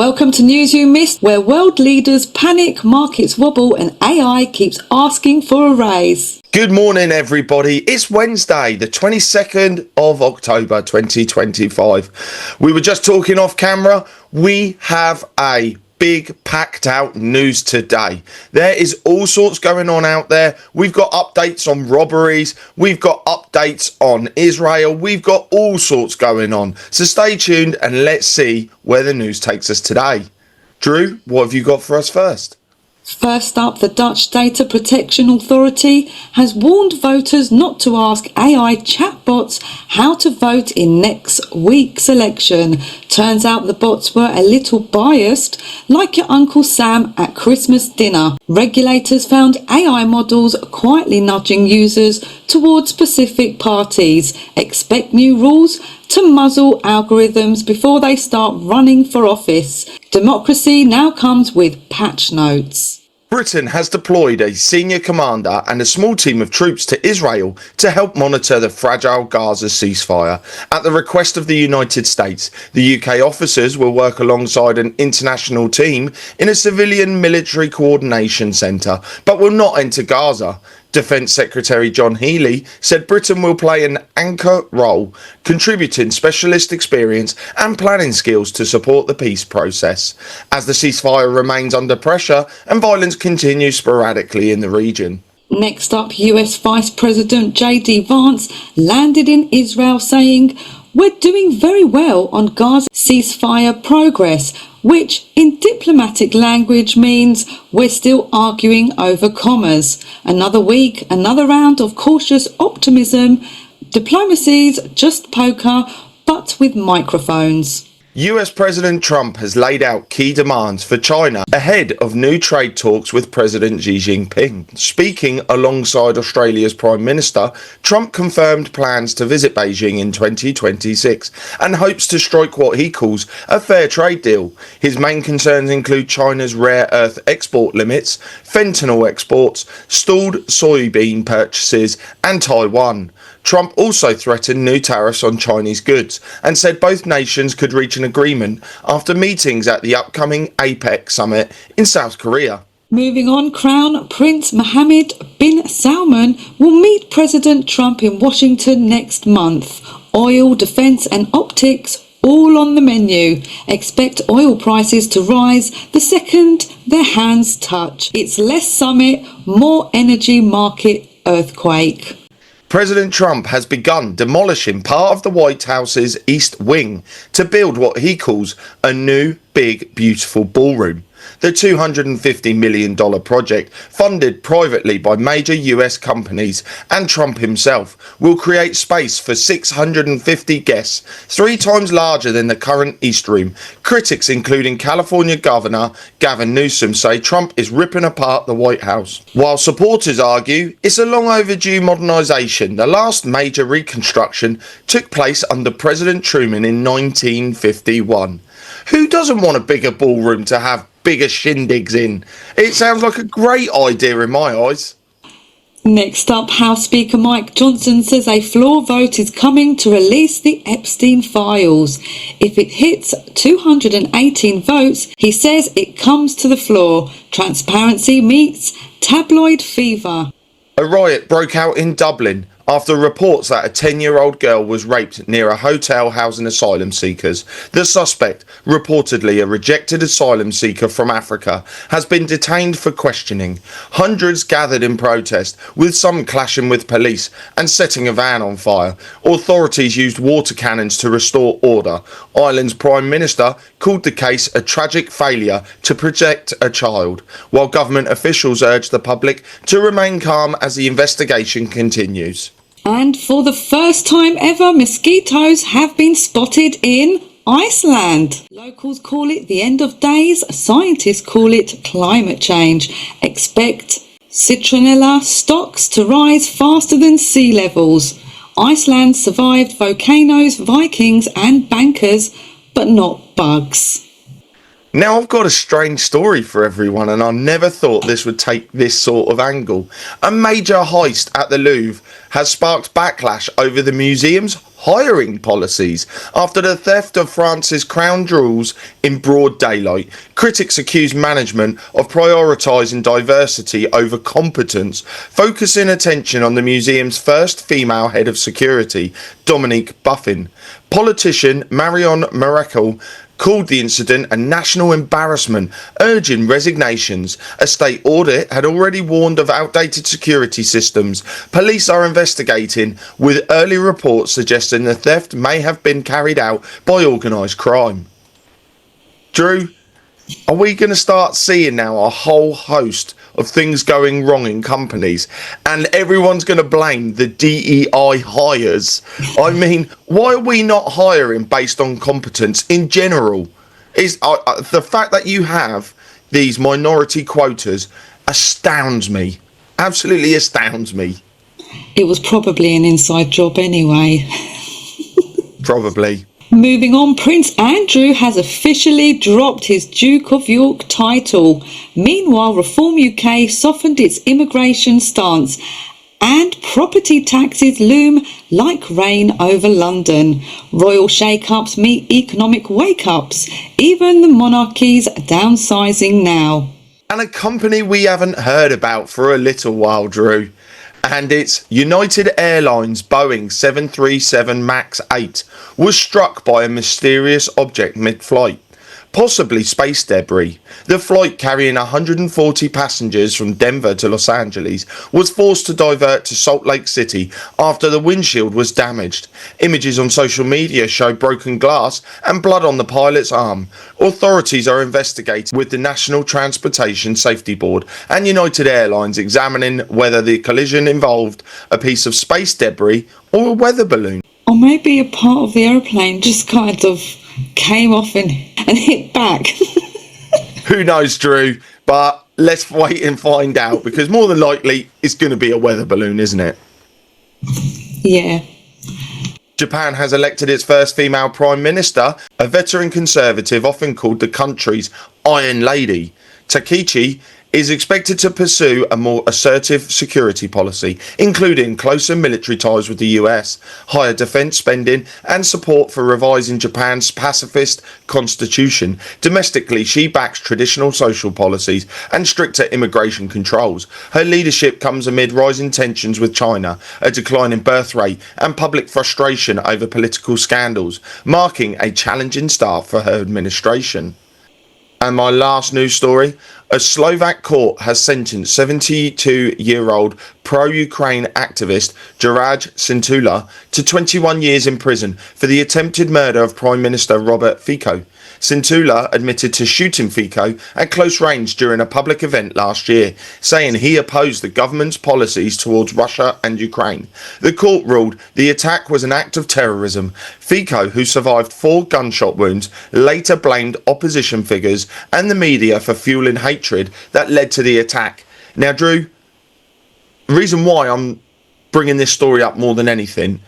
Welcome to News You Missed, where world leaders panic, markets wobble, and AI keeps asking for a raise. Good morning, everybody. It's Wednesday, the 22nd of October, 2025. We were just talking off camera. We have a big packed out news today. There is all sorts going on out there. We've got updates on robberies. We've got updates on Israel. We've got all sorts going on. So stay tuned and let's see where the news takes us today. Drew, what have you got for us first? First up, the Dutch Data Protection Authority has warned voters not to ask AI chatbots how to vote in next week's election. Turns out the bots were a little biased, like your Uncle Sam at Christmas dinner. Regulators found AI models quietly nudging users towards specific parties. Expect new rules to muzzle algorithms before they start running for office. Democracy now comes with patch notes. Britain has deployed a senior commander and a small team of troops to Israel to help monitor the fragile Gaza ceasefire. At the request of the United States, the UK officers will work alongside an international team in a civilian military coordination centre, but will not enter Gaza. Defence Secretary John Healey said Britain will play an anchor role, contributing specialist experience and planning skills to support the peace process, as the ceasefire remains under pressure and violence continues sporadically in the region. Next up, US Vice President J.D. Vance landed in Israel saying, "We're doing very well on Gaza ceasefire progress," which in diplomatic language means we're still arguing over commas. Another week, another round of cautious optimism. Diplomacy's just poker, but with microphones. US President Trump has laid out key demands for China ahead of new trade talks with President Xi Jinping. Speaking alongside Australia's Prime Minister, Trump confirmed plans to visit Beijing in 2026 and hopes to strike what he calls a fair trade deal. His main concerns include China's rare earth export limits, fentanyl exports, stalled soybean purchases, and Taiwan. Trump also threatened new tariffs on Chinese goods and said both nations could reach an agreement after meetings at the upcoming APEC summit in South Korea. Moving on, Crown Prince Mohammed bin Salman will meet President Trump in Washington next month. Oil, defence and optics all on the menu. Expect oil prices to rise the second their hands touch. It's less summit, more energy market earthquake. President Trump has begun demolishing part of the White House's East Wing to build what he calls a new, big, beautiful ballroom. The $250 million project, funded privately by major US companies and Trump himself, will create space for 650 guests, 3 times larger than the current East Room. Critics, including California Governor Gavin Newsom, say Trump is ripping apart the White House, while supporters argue it's a long overdue modernisation. The last major reconstruction took place under President Truman in 1951. Who doesn't want a bigger ballroom to have bigger shindigs in? It sounds like a great idea in my eyes. Next up, House Speaker Mike Johnson says a floor vote is coming to release the Epstein files. If it hits 218 votes, he says it comes to the floor. Transparency meets tabloid fever. A riot broke out in Dublin after reports that a 10-year-old girl was raped near a hotel housing asylum seekers. The suspect, reportedly a rejected asylum seeker from Africa, has been detained for questioning. Hundreds gathered in protest, with some clashing with police and setting a van on fire. Authorities used water cannons to restore order. Ireland's Prime Minister called the case a tragic failure to protect a child, while government officials urged the public to remain calm as the investigation continues. And for the first time ever, mosquitoes have been spotted in Iceland. Locals call it the end of days. Scientists call it climate change. Expect citronella stocks to rise faster than sea levels. Iceland survived volcanoes, Vikings and bankers, but not bugs. Now, I've got a strange story for everyone, and I never thought this would take this sort of angle. A major heist at the Louvre has sparked backlash over the museum's hiring policies after the theft of France's crown jewels in broad daylight. Critics accuse management of prioritising diversity over competence, focusing attention on the museum's first female head of security, Dominique Buffin. Politician Marion Maréchal called the incident a national embarrassment, urging resignations. A state audit had already warned of outdated security systems. Police are investigating, with early reports suggesting the theft may have been carried out by organised crime. Drew, are we going to start seeing now a whole host of things going wrong in companies, and everyone's going to blame the DEI hires? I mean, why are we not hiring based on competence in general? Is the fact that you have these minority quotas astounds me. Absolutely astounds me. It was probably an inside job anyway. Probably. Moving on, Prince Andrew has officially dropped his Duke of York title. Meanwhile, Reform UK softened its immigration stance, and property taxes loom like rain over London. Royal shake-ups meet economic wake-ups. Even the monarchy's downsizing now. And a company we haven't heard about for a little while, Drew. And it's United Airlines Boeing 737 MAX 8 was struck by a mysterious object mid-flight, possibly space debris. The flight, carrying 140 passengers from Denver to Los Angeles, was forced to divert to Salt Lake City after the windshield was damaged. Images on social media show broken glass and blood on the pilot's arm. Authorities are investigating, with the National Transportation Safety Board and United Airlines examining whether the collision involved a piece of space debris or a weather balloon. Or maybe a part of the aeroplane just kind of came off and hit back. Who knows, Drew? But let's wait and find out, because more than likely it's going to be a weather balloon, isn't it? Yeah. Japan has elected its first female prime minister, a veteran conservative often called the country's Iron Lady. Takeshi is expected to pursue a more assertive security policy, including closer military ties with the US, higher defence spending, and support for revising Japan's pacifist constitution. Domestically, she backs traditional social policies and stricter immigration controls. Her leadership comes amid rising tensions with China, a decline in birth rate, and public frustration over political scandals, marking a challenging start for her administration. And my last news story, a Slovak court has sentenced 72-year-old pro-Ukraine activist Juraj Cintula to 21 years in prison for the attempted murder of Prime Minister Robert Fico. Cintula admitted to shooting Fico at close range during a public event last year, saying he opposed the government's policies towards Russia and Ukraine. The court ruled the attack was an act of terrorism. Fico, who survived 4 gunshot wounds, later blamed opposition figures and the media for fueling hatred that led to the attack. Now, Drew, the reason why I'm bringing this story up more than anything,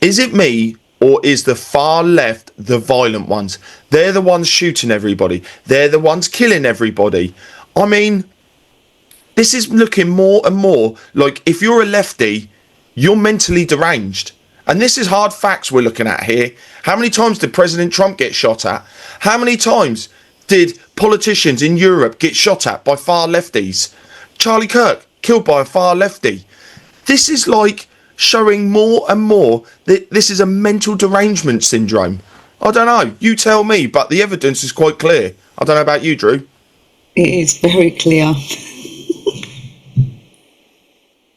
is it me, or is the far left the violent ones? They're the ones shooting everybody. They're the ones killing everybody. I mean, this is looking more and more like, if you're a lefty, you're mentally deranged. And this is hard facts we're looking at here. How many times did President Trump get shot at? How many times did politicians in Europe get shot at by far lefties? Charlie Kirk, killed by a far lefty. This is like showing more and more that this is a mental derangement syndrome. I don't know, you tell me, but the evidence is quite clear. I don't know about you, Drew. It is very clear.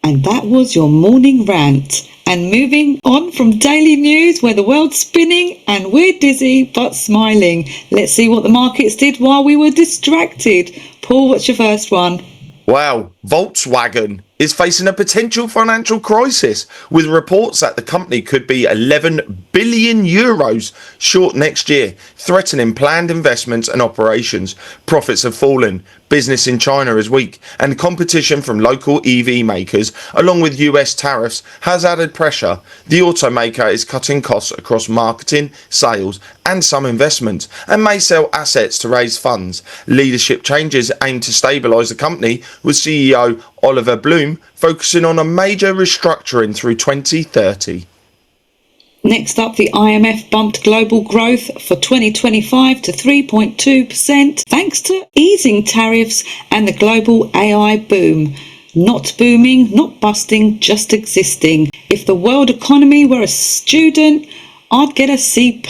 And that was your morning rant. And moving on from daily news, where the world's spinning and we're dizzy but smiling. Let's see what the markets did while we were distracted. Paul, what's your first one? Wow, Volkswagen is facing a potential financial crisis, with reports that the company could be 11 billion euros short next year, threatening planned investments and operations. Profits have fallen. Business in China is weak, and competition from local EV makers, along with US tariffs, has added pressure. The automaker is cutting costs across marketing, sales, and some investments, and may sell assets to raise funds. Leadership changes aim to stabilise the company, with CEO Oliver Bloom focusing on a major restructuring through 2030. Next up, the IMF bumped global growth for 2025 to 3.2% thanks to easing tariffs and the global AI boom. Not booming, not busting, just existing. If the world economy were a student, I'd get a C+,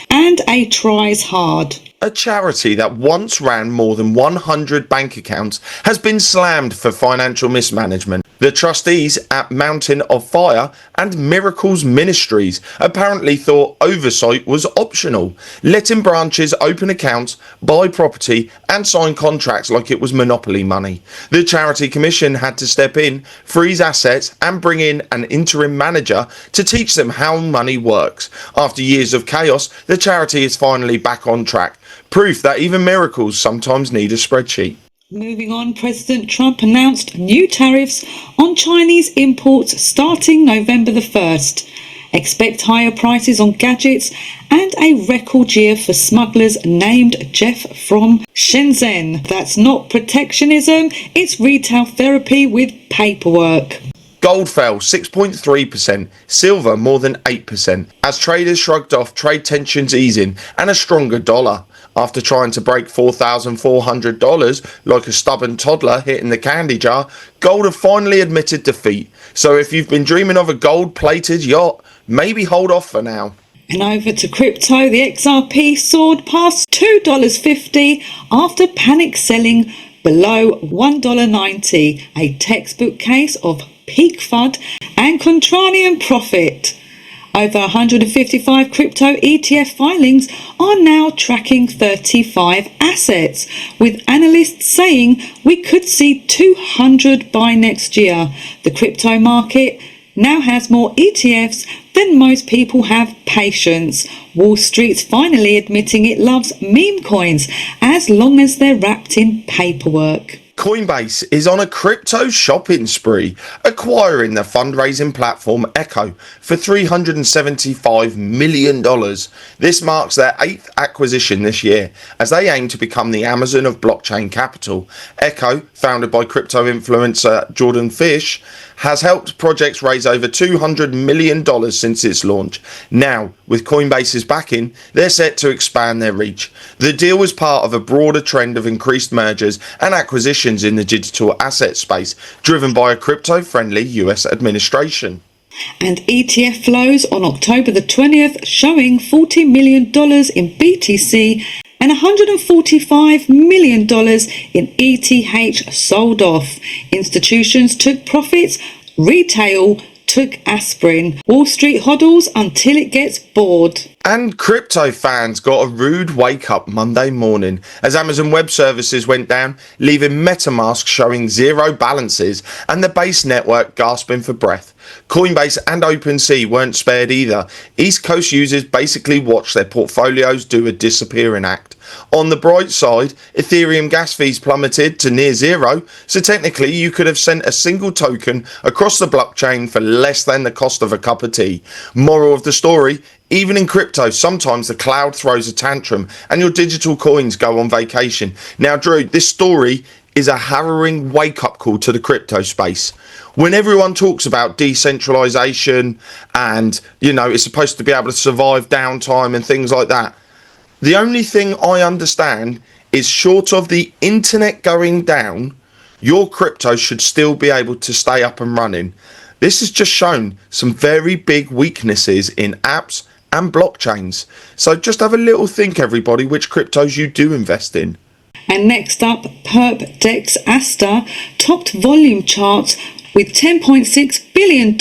and A tries hard. A charity that once ran more than 100 bank accounts has been slammed for financial mismanagement. The trustees at Mountain of Fire and Miracles Ministries apparently thought oversight was optional, letting branches open accounts, buy property and sign contracts like it was monopoly money. The Charity Commission had to step in, freeze assets and bring in an interim manager to teach them how money works. After years of chaos, the charity is finally back on track. Proof that even miracles sometimes need a spreadsheet. Moving on, President Trump announced new tariffs on Chinese imports starting November the 1st. Expect higher prices on gadgets and a record year for smugglers named Jeff from Shenzhen. That's not protectionism, it's retail therapy with paperwork. Gold fell 6.3%, silver more than 8%, as traders shrugged off trade tensions easing and a stronger dollar. After trying to break $4,400 like a stubborn toddler hitting the candy jar, gold have finally admitted defeat. So if you've been dreaming of a gold-plated yacht, maybe hold off for now. And over to crypto, the XRP soared past $2.50 after panic selling below $1.90, a textbook case of peak FUD and contrarian profit. Over 155 crypto ETF filings are now tracking 35 assets, with analysts saying we could see 200 by next year. The crypto market now has more ETFs than most people have patience. Wall Street's finally admitting it loves meme coins as long as they're wrapped in paperwork. Coinbase is on a crypto shopping spree, acquiring the fundraising platform Echo for $375 million. This marks their 8th acquisition this year, as they aim to become the Amazon of blockchain capital. Echo, founded by crypto influencer Jordan Fish, has helped projects raise over $200 million since its launch. Now, with Coinbase's backing, they're set to expand their reach. The deal was part of a broader trend of increased mergers and acquisitions in the digital asset space, driven by a crypto-friendly US administration. And ETF flows on October the 20th showing $40 million in BTC and $145 million in ETH sold off. Institutions took profits, retail took aspirin. Wall Street hodls until it gets bored. And crypto fans got a rude wake up Monday morning as Amazon Web Services went down, leaving MetaMask showing zero balances and the Base network gasping for breath. Coinbase and OpenSea weren't spared either. East Coast users basically watched their portfolios do a disappearing act. On the bright side, Ethereum gas fees plummeted to near zero, so technically you could have sent a single token across the blockchain for less than the cost of a cup of tea. Moral of the story, even in crypto, sometimes the cloud throws a tantrum and your digital coins go on vacation. Now, Drew, this story is a harrowing wake-up call to the crypto space. When everyone talks about decentralization and, it's supposed to be able to survive downtime and things like that, the only thing I understand is short of the internet going down, your crypto should still be able to stay up and running. This has just shown some very big weaknesses in apps and blockchains. So just have a little think, everybody, which cryptos you do invest in. And next up, Perp Dex Asta topped volume charts with $10.6 billion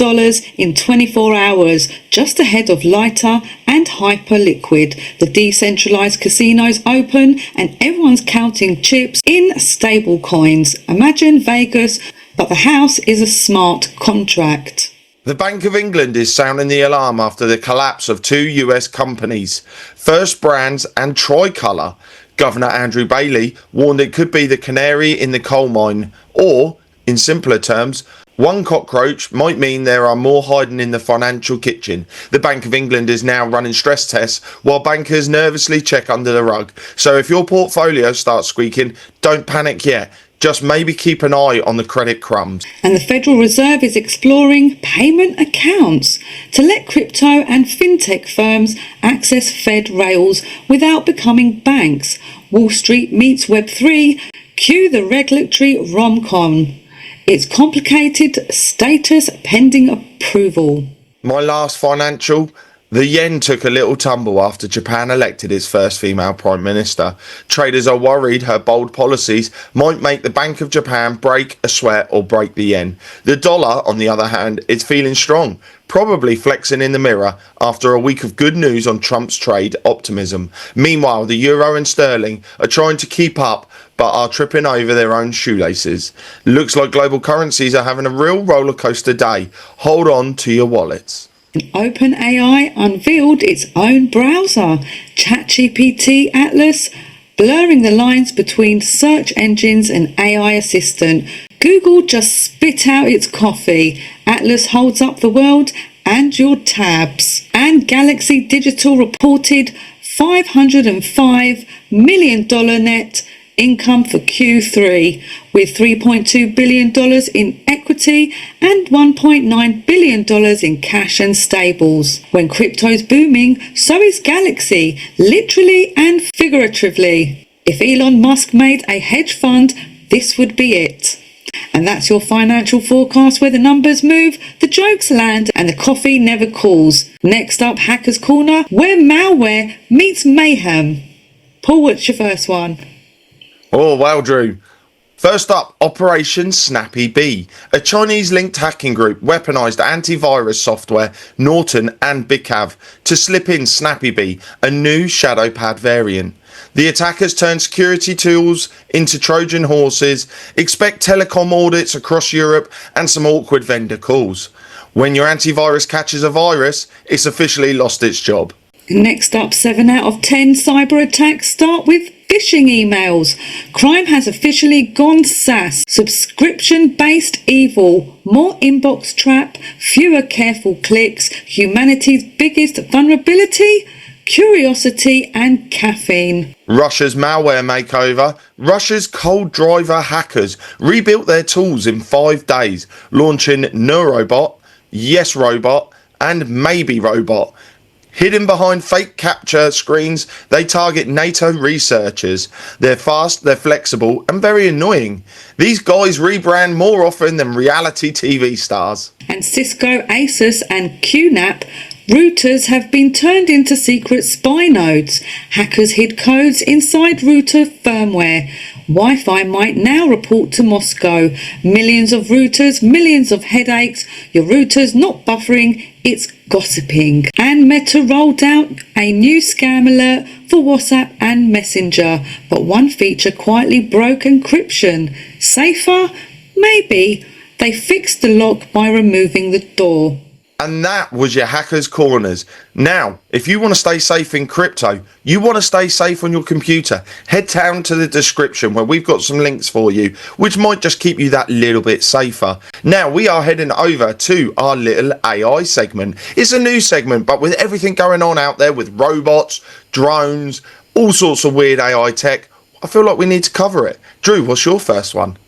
in 24 hours, just ahead of Lighter and Hyperliquid. The decentralized casinos open and everyone's counting chips in stable coins. Imagine Vegas, but the house is a smart contract. The Bank of England is sounding the alarm after the collapse of two US companies, First Brands and Tricolour. Governor Andrew Bailey warned it could be the canary in the coal mine, or, in simpler terms, one cockroach might mean there are more hiding in the financial kitchen. The Bank of England is now running stress tests while bankers nervously check under the rug. So if your portfolio starts squeaking, don't panic yet. Just maybe keep an eye on the credit crumbs. And the Federal Reserve is exploring payment accounts to let crypto and fintech firms access Fed rails without becoming banks. Wall Street meets Web3. Cue the regulatory rom-com. It's complicated status pending approval. My last financial. The yen took a little tumble after Japan elected its first female prime minister. Traders are worried her bold policies might make the Bank of Japan break a sweat or break the yen. The dollar, on the other hand, is feeling strong, probably flexing in the mirror after a week of good news on Trump's trade optimism. Meanwhile, the euro and sterling are trying to keep up but are tripping over their own shoelaces. Looks like global currencies are having a real roller coaster day. Hold on to your wallets. OpenAI unveiled its own browser, ChatGPT Atlas, blurring the lines between search engines and AI assistant. Google just spit out its coffee. Atlas holds up the world and your tabs. And Galaxy Digital reported $505 million net income for Q3, with $3.2 billion in equity and $1.9 billion in cash and stables. When crypto's booming, so is Galaxy, literally and figuratively. If Elon Musk made a hedge fund, this would be it. And that's your financial forecast, where the numbers move, the jokes land, and the coffee never cools. Next up, Hackers Corner, where malware meets mayhem. Paul, what's your first one? Oh, well, Drew. First up, Operation Snappy Bee. A Chinese-linked hacking group weaponised antivirus software, Norton and BitCav, to slip in Snappy Bee, a new ShadowPad variant. The attackers turned security tools into Trojan horses. Expect telecom audits across Europe and some awkward vendor calls. When your antivirus catches a virus, it's officially lost its job. Next up, 7 out of 10 cyber attacks start with phishing emails. Crime has officially gone SaaS. Subscription-based evil. More inbox trap, fewer careful clicks. Humanity's biggest vulnerability? Curiosity and caffeine. Russia's malware makeover. Russia's cold driver hackers rebuilt their tools in 5 days, launching Neurobot, Yes Robot, and Maybe Robot. Hidden behind fake capture screens, they target NATO researchers. They're fast, they're flexible, and very annoying. These guys rebrand more often than reality TV stars. And Cisco, Asus, and QNAP routers have been turned into secret spy nodes. Hackers hid codes inside router firmware. Wi-Fi might now report to Moscow. Millions of routers, millions of headaches. Your router's not buffering, it's gossiping. And Meta rolled out a new scam alert for WhatsApp and Messenger, but one feature quietly broke encryption. Safer? Maybe. They fixed the lock by removing the door. And that was your Hackers Corners. Now, if you want to stay safe in crypto, you want to stay safe on your computer, head down to the description where we've got some links for you, which might just keep you that little bit safer. Now, we are heading over to our little AI segment. It's a new segment, but with everything going on out there with robots, drones, all sorts of weird AI tech, I feel like we need to cover it. Drew, what's your first one?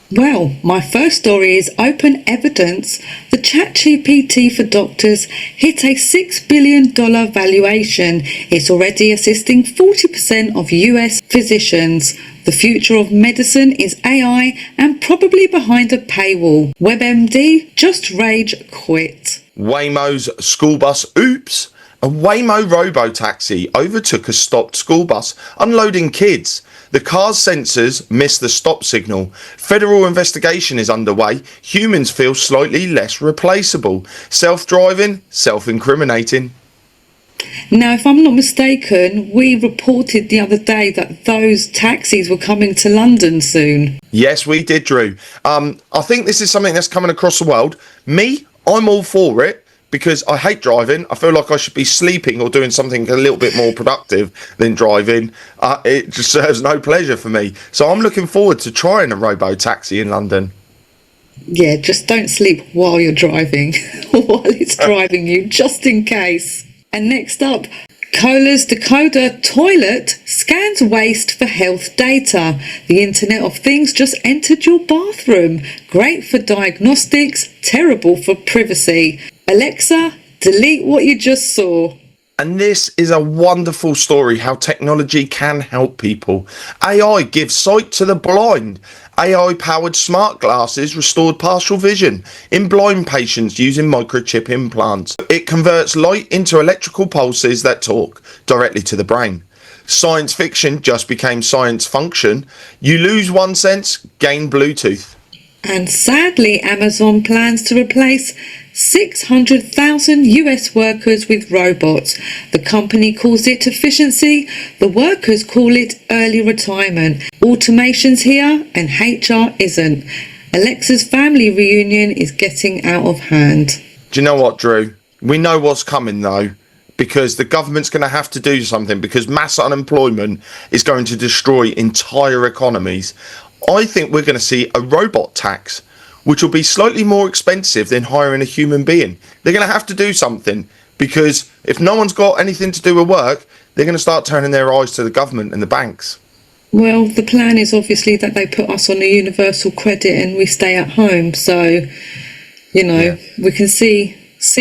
Well, my first story is Open Evidence. The ChatGPT for doctors hit a $6 billion valuation. It's already assisting 40% of US physicians. The future of medicine is AI and probably behind a paywall. WebMD, just rage quit. Waymo's school bus oops. A Waymo robo-taxi overtook a stopped school bus, unloading kids. The car's sensors missed the stop signal. Federal investigation is underway. Humans feel slightly less replaceable. Self-driving, self-incriminating. Now, if I'm not mistaken, we reported the other day that those taxis were coming to London soon. Yes, we did, Drew. I think this is something that's coming across the world. Me, I'm all for it. because I hate driving. I feel like I should be sleeping or doing something a little bit more productive than driving. It just serves no pleasure for me. So I'm looking forward to trying a robo-taxi in London. Yeah, just don't sleep while you're driving, while it's driving you, just in case. And next up, Kohler's Decoder toilet scans waste for health data. The Internet of Things just entered your bathroom. Great for diagnostics, terrible for privacy. Alexa, delete what you just saw. And this is a wonderful story how technology can help people. AI gives sight to the blind. AI-powered smart glasses restored partial vision in blind patients using microchip implants. It converts light into electrical pulses that talk directly to the brain. Science fiction just became science function. You lose one sense, gain Bluetooth. And sadly, Amazon plans to replace 600,000 US workers with robots. The company calls it efficiency. The workers call it early retirement. Automation's here and HR isn't. Alexa's family reunion is getting out of hand. Do you know what, Drew? We know what's coming though, because the government's going to have to do something, because mass unemployment is going to destroy entire economies. I think we're going to see a robot tax, which will be slightly more expensive than hiring a human being. They're going to have to do something, because if no one's got anything to do with work, they're going to start turning their eyes to the government and the banks. Well, the plan is obviously that they put us on a universal credit and we stay at home. So, you know, we can see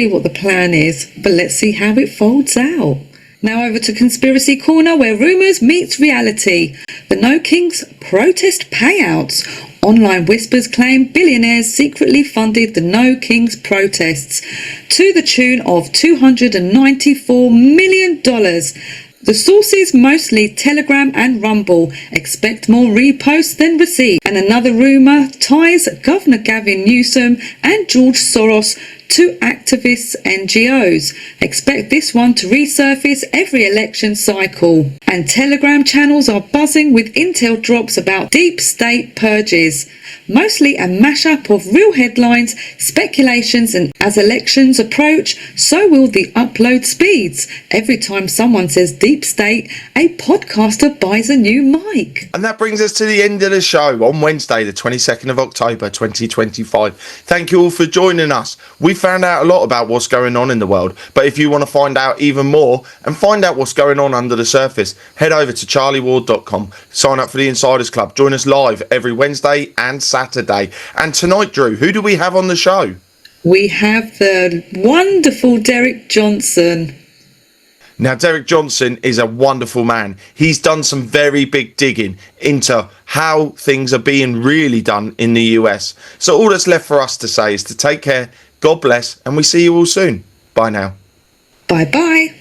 what the plan is, but let's see how it folds out. Now over to Conspiracy Corner, where rumours meets reality. The No Kings protest payouts. Online whispers claim billionaires secretly funded the No Kings protests to the tune of $294 million. The sources, mostly Telegram and Rumble, expect more reposts than received. And another rumour ties Governor Gavin Newsom and George Soros to activists NGOs. Expect this one to resurface every election cycle. And Telegram channels are buzzing with intel drops about deep state purges. Mostly a mashup of real headlines, speculations, and as elections approach, so will the upload speeds. Every time someone says deep state, a podcaster buys a new mic. And that brings us to the end of the show on Wednesday, the 22nd of October, 2025. Thank you all for joining us. We found out a lot about what's going on in the world, but if you want to find out even more and find out what's going on under the surface, head over to charlieward.com, sign up for the Insiders Club, join us live every Wednesday and Saturday. And tonight, Drew, who do we have on the show? We have the wonderful Derek Johnson. Now, Derek Johnson is a wonderful man. He's done some very big digging into how things are being really done in the US. So all that's left for us to say is to take care, God bless, and we see you all soon. Bye now. Bye-bye.